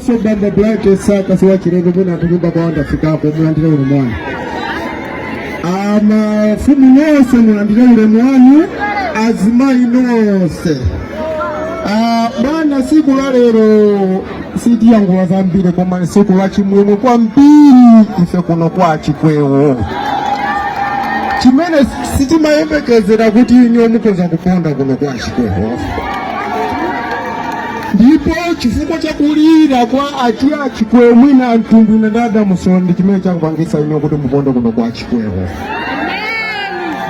so bamba black saka siwa chirego kuna tukuba kwa wanda fika hapo mulandile ule mwani. Fumu nose mulandile ule mwani Mayi nose. Bwana siku la lero sidi yangu wazambile kwa mani siku la chimwemu kwa mpiri ife kuno kwa chikwewo. Chimene siti maembe kezera kuti inyo mukoza kuponda kuno kwa chikwewo. Ndipo chifukwa cha kulira kwa atia chikwewo mwina ntumbu na dada musondi chimene chakupangisa inyo kuti muponda kuno kwa chikwewo.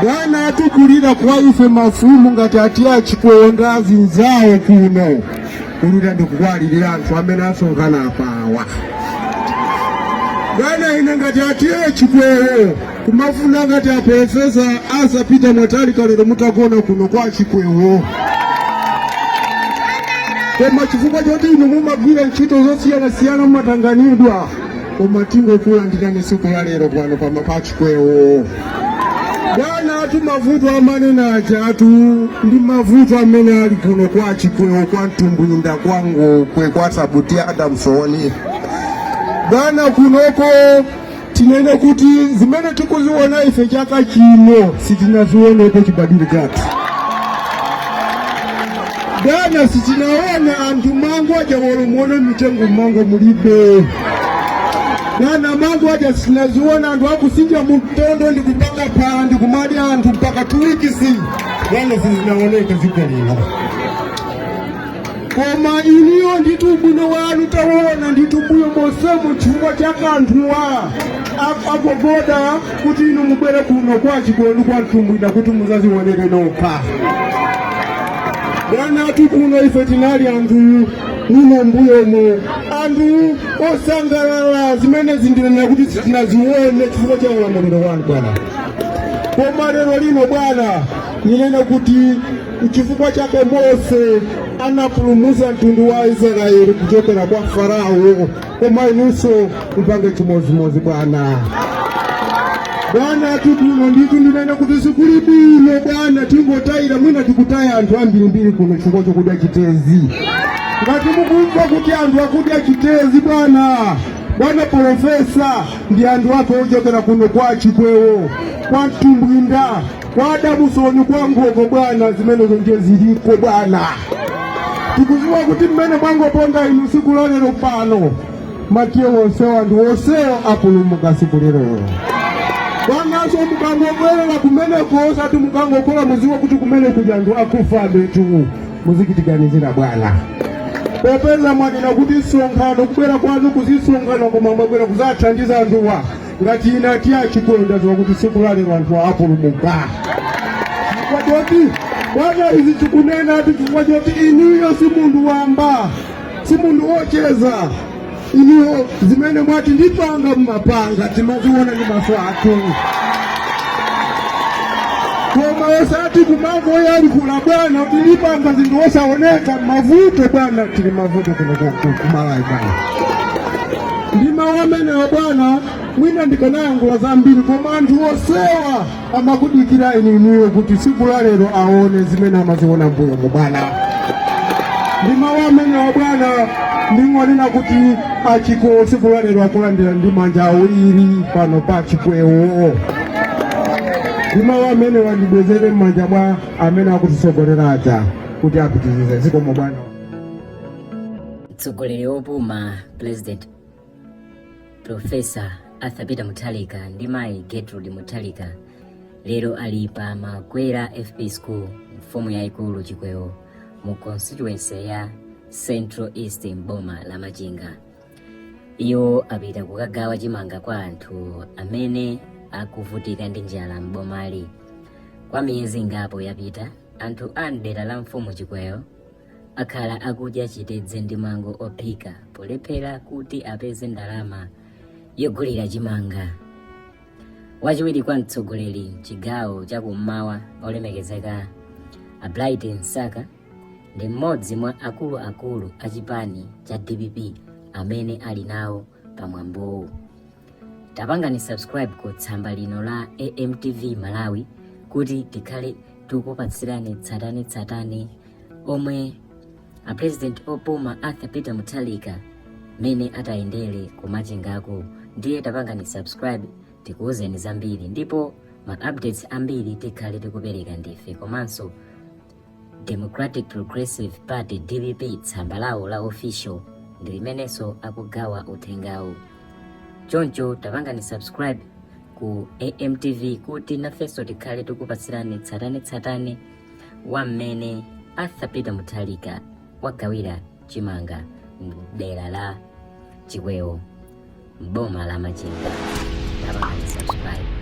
Bwana atukulira kwa ife mafumu ngati atia chikwewo ngazi nzawo kuno. Kulira ndikukwalirira anthu amene asonkhana apawa. Bwana ine ngati atia chikwewo kumafuna ngati a Profesa asapita Mutharika lero mutakona kuno kwa chikwewo. Koma chifukwa choti inu mumagwira ntchito zosiyana mumatanganidwa koma tingokulandirani siku la lero pano pa chikwewo. Bwana atu mavuto amane naja atu ndi mavuto amene ali kuno kwa chikwewo kwa Ntumbwinda kwangu kwe kwa Sabutia Adamsoni. Bwana kunoko tinene kuti zimene tikuziona ife chaka chino sitinazionepo chibadili chatu. Bwana sitinaona anthu mango aja wolomuona mitengo mango mulibe. Bwana mango aja sinaziona anthu akusinja mtondo ndi kupanga pala ndi kumadi anthu mpaka tuwikisi. Bwana sizinaoneka ziko lino. Koma iniyo nditu bwino wanu tawona nditu mbuyo mosemu chifukwa cha kanthuwa agogoda kuti inu mubwere kuno kwa chikwewo kwa Ntumbwinda kuti muzaziwonere nokha. Bwana atu kuno ife tinali anthu muno mbuyomo anthu osangalala zimene zindinena kuti sitinazione chifukwa cha ulamuliro wanu Bwana. Koma lero lino Bwana ninena kuti chifukwa chake Mose anapulumusa mtundu wa Israeli kuchokera kwa Farao. Koma inunso mpange chimozimozi Bwana. Bwana atu kuno nditu ndinena kuti sikuli bwino Bwana tingotayira mwina tikutaya anthu ambirimbiri kuno chifukwa chokudya chitezi. Ngati mukumva kuti anthu akudya chitezi Bwana Profesa ndi anthu ake ochokera kuno kwa chikwewo kwa Ntumbwinda kwa Adamsoni kwa Ngogo Bwana zimene zonje ziliko Bwana. Tikuziwa kuti mmene mwangoponda inu siku la lero pano matiye wonsewo anthu onsewo apulumuka siku lero. Bwana so mukangobwerera kumeneko osati mukangokola muziwa kuti kumene kuja anthu akufa betu muzikitiganizira Bwana. Popeza mwanena kuti sonkhano kubwera kwanu kuzisonkhana koma mwabwera kuzathandiza anthuwa ngati ina atiya chikwewo ndaziwa kuti siku la lero anthu apulumuka. Chifukwa choti Bwana izi tikunena ati chifukwa choti inuyo si munthu wamba si munthu wocheza. Iniyo zimene mwati ndipanga mmapanga timaziona ndi maso athu. Koma osati kumango yalikula Bwana kuti ndipanga zinthu osaoneka mavuto Bwana tili mavuto kuno kumalayi Bwana. Ndi mawu amenewa Bwana mwina ndikanayangula zambiri koma anthu osewa amakudikira inuyo kuti siku la lero aone zimene amaziona mbuyomo Bwana. Ndi mawu amenewa Bwana ndingwanena kuti achikwewo siku la lero akulandira ndi manja awiri pano pa chikwewo. Ndi mawu amene wandibwezere m'manja mwa amene akutisogolera aja kuti apitirize zikomo Bwana. Mtsogoleri wopuma President Profesa Mutharika Ndi Mayi Getrude Mutharika lero ali pa Makwera FP School mfumu yaikulu chikwewo mu constituency ya Central East Mboma la Machinga. Iyo apita kukagawa chimanga kwa anthu amene akuvutika ndi njala mbomali. Kwa miyezi ngapo yapita anthu a mdera la mfumu chikwewo akhala akudya chitedze ndi mango ophika polephera kuti apeze ndalama yogulira chimanga. Wachiwiri kwa mtsogoleri chigawo chakummawa olemekezeka Bright Nsaka ndi mmodzi mwa akulu achipani cha DPP amene ali nawo pamwambowu. Tapangani subscribe ku tsamba lino la AMTV Malawi kuti tikhale tikupatsirani tsatane omwe a President opuma Mutharika mene atayendere ku Machingako. Ndiye tapangani subscribe tikuwuzeni zambiri, ndipo ma updates ambiri tikhale tikupereka ndife. Komanso Democratic Progressive Party DPP tsamba lawo la official ndi limenenso akugawa uthengawu. Choncho tapangani subscribe ku AMTV kuti nafenso tikhale tikupatsirani tsatane wa mmene Peter Mutharika wagawira Chimanga m'dera la Chiwewo, m'boma la Machinga. Tapangani subscribe.